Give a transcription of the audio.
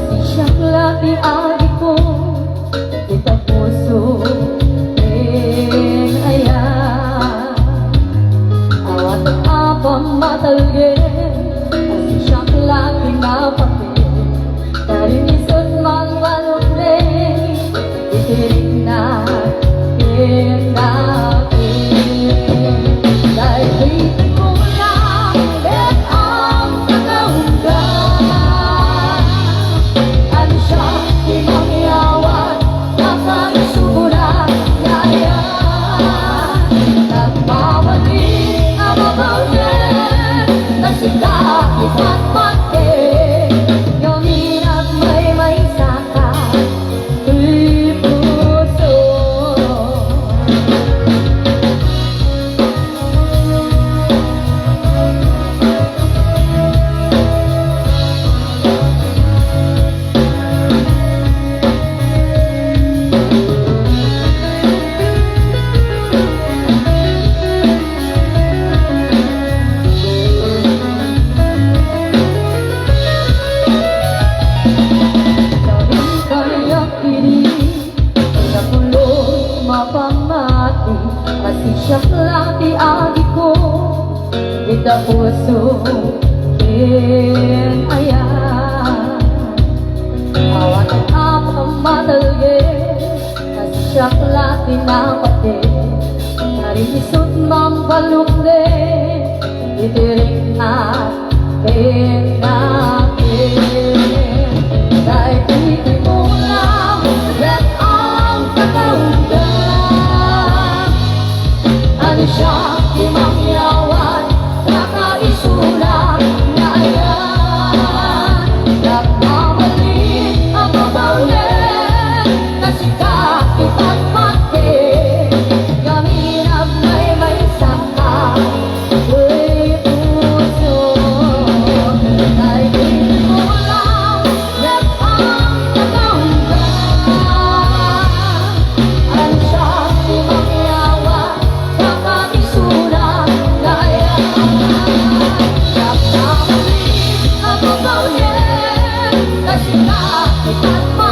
Siya di adik ko, kita puso rin ayan. Awat apa matalgin, siya di napapin. Dari isot magbalok rin, itiring na pinapin. Dahil bitin mo lang, bet ang kakaundan. Ano siya, di mangyawan, nakaisuguran na yan. Nagmamali ang mabawin, nasikap isa't pati. Yung hirap may saka, tuloy puso. Mapamati, kasi siya di adik ko, kita puso rin ayan. Awat ang apang matalgin, kasi siya di napatid. Narinisot mambalok din, itiring at pinapin. Dahil hindi mo lang rin ang kakaundan. Ano siya, di mangyawan, nakaisulat na yan. Nagmamali ang mabawin, nasikap ita't pati. Gaminap may saka, tuloy puso. Dahil hindi mo lang rin ang kakaundan. Ano siya, di mangyawan, nakaisulat na yan. Nagmamali ang mabawin, nasikap ita't pati.